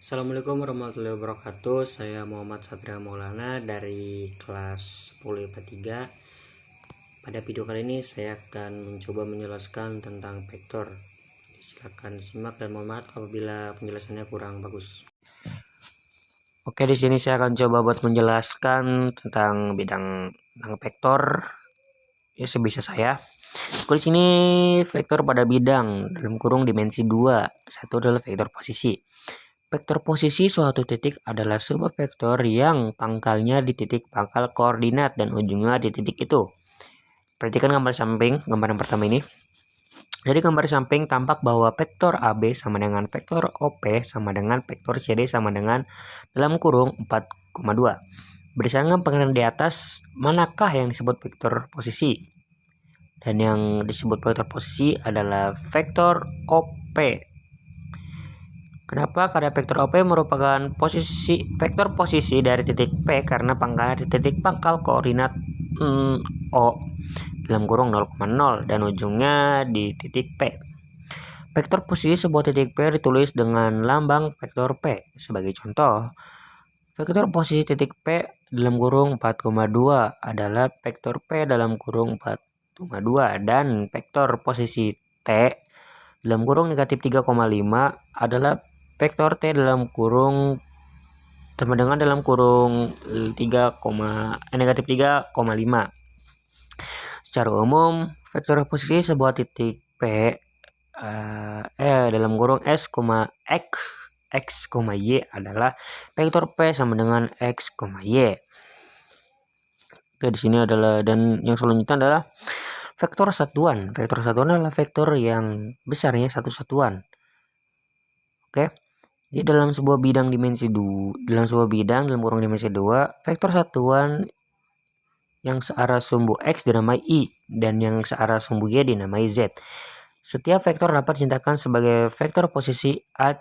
Assalamualaikum warahmatullahi wabarakatuh. Saya Muhammad Satria Maulana dari kelas 10 IPA 3. Pada video kali ini saya akan mencoba menjelaskan tentang vektor. Silakan simak dan mohon maaf apabila penjelasannya kurang bagus. Oke, di sini saya akan coba buat menjelaskan tentang bidang vektor ya sebisa saya. Di sini vektor pada bidang dalam kurung dimensi 2. Satu adalah vektor posisi. Vektor posisi suatu titik adalah sebuah vektor yang pangkalnya di titik pangkal koordinat dan ujungnya di titik itu. Perhatikan gambar samping, gambar yang pertama ini. Dari gambar samping tampak bahwa vektor AB sama dengan vektor OP sama dengan vektor CD sama dengan dalam kurung 4,2. Berdasarkan pengertian di atas, manakah yang disebut vektor posisi? Dan yang disebut vektor posisi adalah vektor OP. Kenapa? Karena vektor OP merupakan vektor posisi dari titik P karena pangkalnya di titik pangkal koordinat O dalam kurung 0,0 dan ujungnya di titik P. Vektor posisi sebuah titik P ditulis dengan lambang vektor P. Sebagai contoh, vektor posisi titik P dalam kurung 4,2 adalah vektor P dalam kurung 4,2 dan vektor posisi T dalam kurung negatif 3,5 adalah vektor T dalam kurung sama dengan dalam kurung negatif 3,5. Secara umum, vektor posisi sebuah titik P dalam kurung S, X, Y adalah vektor P sama dengan X, Y. Oke, di sini adalah, dan yang selanjutnya adalah vektor satuan. Vektor satuan adalah vektor yang besarnya satu satuan. Oke. Jadi dalam sebuah bidang dalam kurung dimensi 2, vektor satuan yang searah sumbu X dinamai I dan yang searah sumbu Y dinamai Z. Setiap vektor dapat dinyatakan sebagai vektor posisi A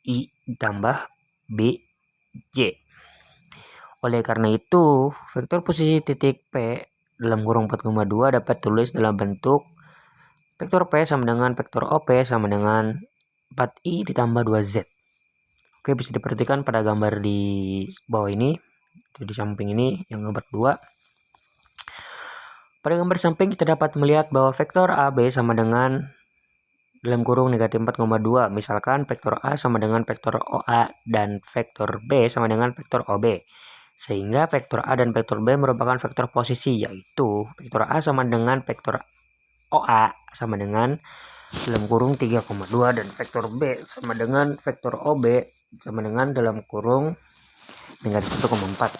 I ditambah B J. Oleh karena itu, vektor posisi titik P dalam kurung 4,2 dapat tulis dalam bentuk vektor P sama dengan vektor OP sama dengan 4I ditambah 2Z. Oke, bisa diperhatikan pada gambar di bawah ini, di samping ini, yang gambar 2. Pada gambar samping kita dapat melihat bahwa vektor AB sama dengan dalam kurung negatif 4,2. Misalkan vektor A sama dengan vektor OA dan vektor B sama dengan vektor OB. Sehingga vektor A dan vektor B merupakan vektor posisi, yaitu vektor A sama dengan vektor OA sama dengan dalam kurung 3,2 dan vektor B sama dengan vektor OB sama dengan dalam kurung negatif 1,4.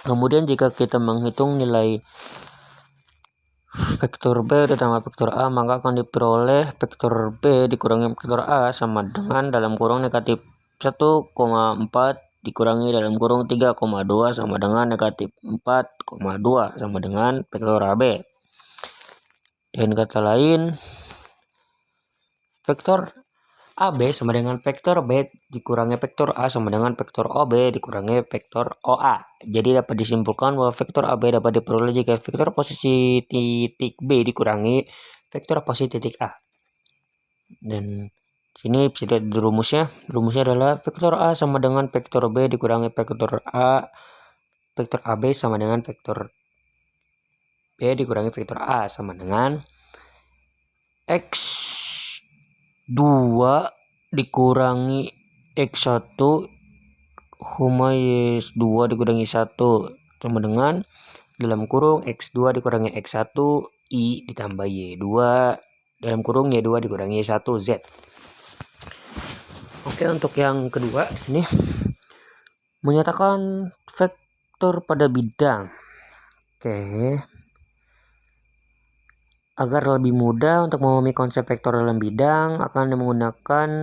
Kemudian jika kita menghitung nilai vektor B ditambah vektor A, maka akan diperoleh vektor B dikurangi vektor A sama dengan dalam kurung negatif 1,4 dikurangi dalam kurung 3,2 sama dengan negatif 4,2 sama dengan vektor AB. Dan kata lain, vektor AB sama dengan vektor B dikurangi vektor A sama dengan vektor OB dikurangi vektor OA. Jadi dapat disimpulkan bahwa vektor AB dapat diperoleh jika vektor posisi titik B dikurangi vektor posisi titik A. Dan sini bisa lihat rumusnya. Rumusnya adalah vektor A sama dengan vektor B dikurangi vektor A. Vektor AB sama dengan vektor B dikurangi vektor A sama dengan X2 dikurangi X1 Y2 dikurangi 1 sama dengan dalam kurung X2 dikurangi X1 I ditambah Y2 dalam kurung Y2 dikurangi Y1 Z. Oke, untuk yang kedua di sini menyatakan vektor pada bidang. Oke. Agar lebih mudah untuk memahami konsep vektor dalam bidang,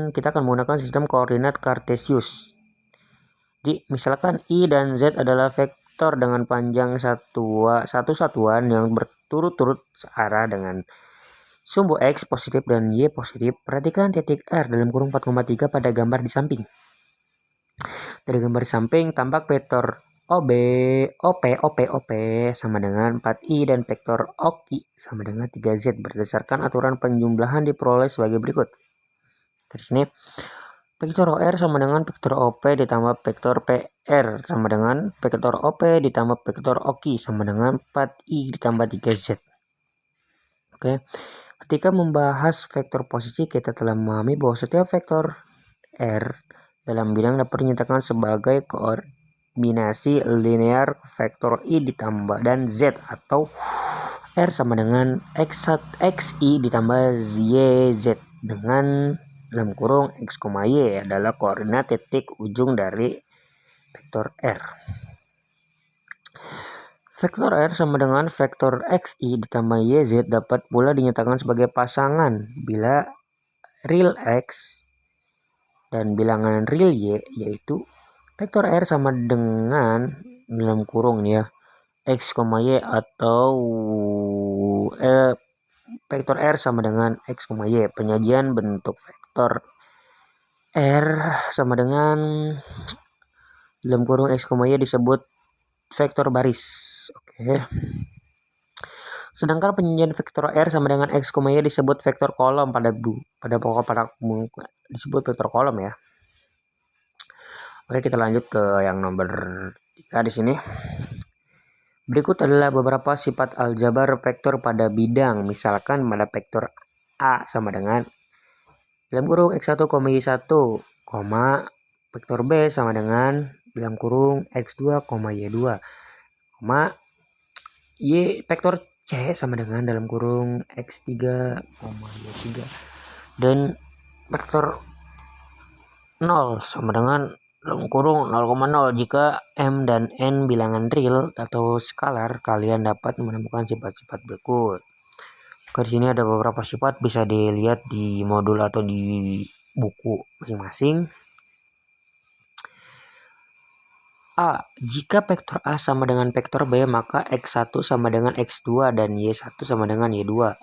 kita akan menggunakan sistem koordinat Cartesius. Jadi, misalkan I dan Z adalah vektor dengan panjang satu satuan yang berturut-turut searah dengan sumbu X positif dan Y positif. Perhatikan titik R dalam kurung 4,3 pada gambar di samping. Dari gambar samping tampak vektor OP sama dengan 4I dan vektor OKI sama dengan 3Z berdasarkan aturan penjumlahan diperoleh sebagai berikut. Terus ini Vektor OR sama dengan vektor OP ditambah vektor PR sama dengan vektor OP ditambah vektor OKI sama dengan 4I ditambah 3Z. Oke. Ketika membahas vektor posisi, kita telah memahami bahwa setiap vektor R dalam bidang dapat dinyatakan sebagai koordinasi linear vektor I ditambah dan Z, atau R sama dengan XI ditambah YZ dengan dalam kurung X, Y adalah koordinat titik ujung dari vektor R. Vektor R sama dengan vektor XI ditambah YZ dapat pula dinyatakan sebagai pasangan bila real X dan bilangan real Y, yaitu vektor R sama dengan dalam kurung ya X, Y, atau vektor R sama dengan X, Y. Penyajian bentuk vektor R sama dengan dalam kurung X, Y disebut vektor baris. Oke. Sedangkan penyajian vektor R sama dengan X, Y disebut vektor kolom pada disebut vektor kolom ya. Oke, kita lanjut ke yang nomor 3 di sini. Berikut adalah beberapa sifat aljabar vektor pada bidang. Misalkan pada vektor A sama dengan dalam kurung X1, Y1, vektor B sama dengan dalam kurung X2, Y2, vektor C sama dengan dalam kurung X3, Y3, dan vektor 0 sama dengan dalam kurung 0,0. Jika M dan N bilangan real atau skalar, kalian dapat menemukan sifat-sifat berikut. Oke, di sini ada beberapa sifat, bisa dilihat di modul atau di buku masing-masing. A. Jika vektor A sama dengan vektor B, maka X1 sama dengan X2 dan Y1 sama dengan Y2.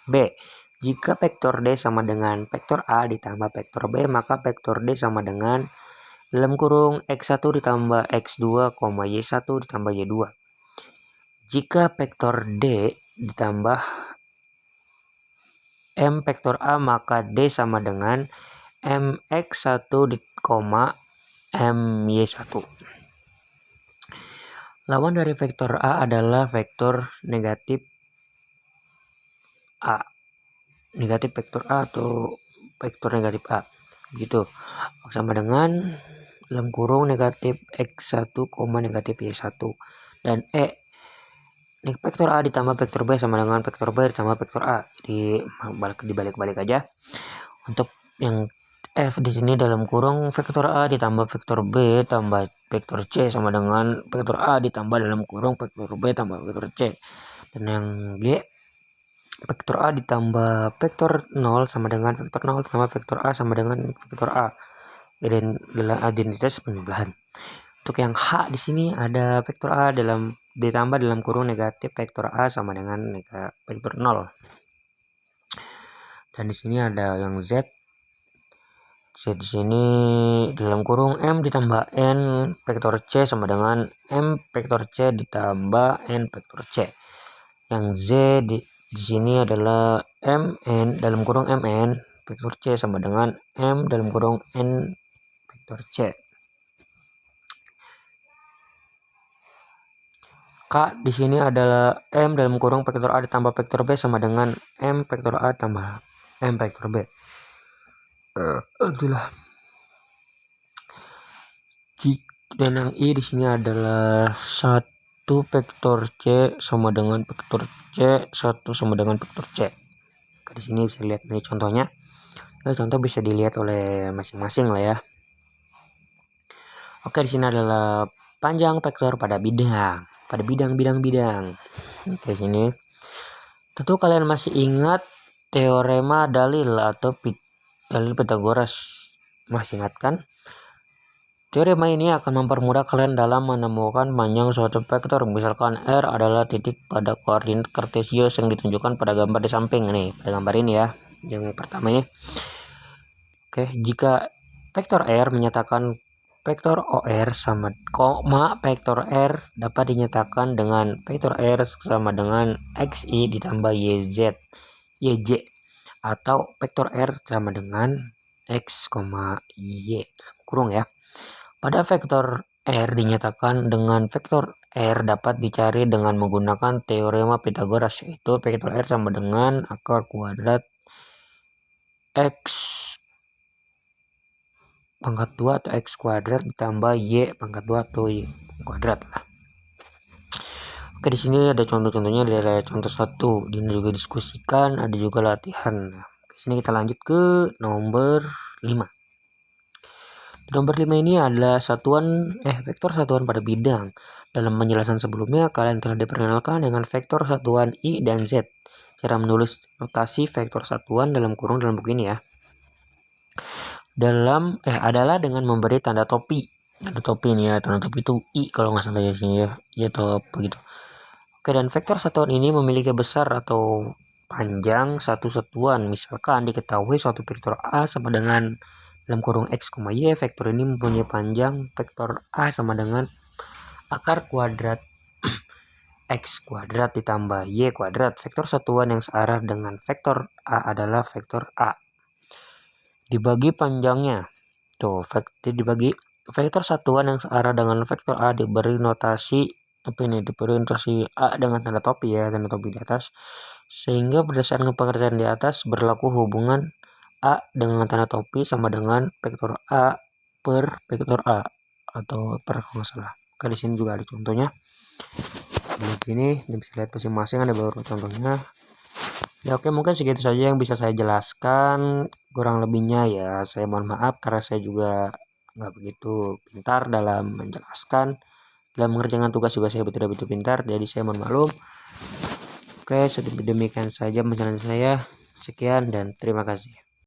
B. Jika vektor D sama dengan vektor A ditambah vektor B, maka vektor D sama dengan dalam kurung X1 ditambah X2, Y1 ditambah Y2. Jika vektor D ditambah M vektor A, maka D sama dengan MX1, MY1. Lawan dari vektor A adalah vektor negatif A. Negatif vektor A atau vektor negatif A. Gitu. Sama dengan dalam kurung negatif X1, negatif Y1. Dan E. Vektor A ditambah vektor B sama dengan vektor B ditambah vektor A. Jadi dibalik-balik aja. Untuk yang F di sini dalam kurung vektor A ditambah vektor B tambah vektor C sama dengan vektor A ditambah dalam kurung vektor B tambah vektor C. Dan yang G, vektor A ditambah vektor 0 sama dengan vektor 0 tambah vektor A sama dengan vektor A. Identitas penjumlahan. Untuk yang H di sini ada vektor A ditambah dalam kurung negatif vektor A sama dengan vektor 0. Dan di sini ada yang Z. Z di sini dalam kurung M ditambah N vektor C sama dengan M vektor C ditambah N vektor C. Yang Z di sini adalah MN dalam kurung MN vektor C sama dengan M dalam kurung N vektor C. K di sini adalah M dalam kurung vektor A ditambah vektor B sama dengan M vektor A tambah M vektor B. Itulah. Dan yang I di sini adalah 1 vektor C sama dengan vektor C, 1 sama dengan vektor C. Di sini bisa lihat ini contohnya. Contoh bisa dilihat oleh masing-masing lah ya. Oke, di sini adalah panjang vektor pada bidang, bidang. Oke, di sini. Tentu kalian masih ingat teorema dalil atau dalil Pythagoras. Masih ingat kan? Teorema ini akan mempermudah kalian dalam menemukan panjang suatu vektor. Misalkan R adalah titik pada koordinat kartesius yang ditunjukkan pada gambar di samping nih, pada gambar ini ya. Yang pertama ini. Oke, jika vektor R menyatakan vektor OR sama vektor R dapat dinyatakan dengan vektor R sama dengan XI ditambah YZ, atau vektor R sama dengan X, Y kurung ya. Pada vektor R dinyatakan dengan vektor R dapat dicari dengan menggunakan teorema Pythagoras, yaitu vektor R sama dengan akar kuadrat X pangkat 2 atau X kuadrat ditambah Y pangkat 2 atau Y kuadrat lah. Oke, di sini ada contoh-contohnya, dari contoh 1 ini juga diskusikan, ada juga latihan. Nah, di sini kita lanjut ke nomor 5. Di nomor 5 ini adalah vektor satuan pada bidang. Dalam penjelasan sebelumnya, kalian telah diperkenalkan dengan vektor satuan I dan Z. Cara menulis notasi vektor satuan dalam kurung dalam buku ini ya. Adalah dengan memberi tanda topi. Tanda topi ini ya, tanda topi itu I kalau nggak salah ya sini ya. Ya atau begitu. Oke, dan vektor satuan ini memiliki besar atau panjang satu satuan. Misalkan diketahui suatu vektor A sama dengan dalam kurung X, Y, vektor ini mempunyai panjang vektor A sama dengan akar kuadrat X kuadrat ditambah Y kuadrat. Vektor satuan yang searah dengan vektor A adalah vektor A. Dibagi panjangnya. Dibagi vektor satuan yang searah dengan vektor A diberi notasi A dengan tanda topi ya, tanda topi di atas. Sehingga berdasarkan pengertian di atas berlaku hubungan A dengan tanda topi sama dengan vektor A per vektor A atau per kalau nggak salah. Oke, di sini juga ada contohnya. Di sini bisa lihat masing-masing ada beberapa contohnya. Ya oke, mungkin segitu saja yang bisa saya jelaskan. Kurang lebihnya ya saya mohon maaf karena saya juga nggak begitu pintar dalam menjelaskan. Dalam mengerjakan tugas juga saya tidak begitu pintar, jadi saya mohon maklum. Oke, demikian saja penjelasan saya. Sekian dan terima kasih.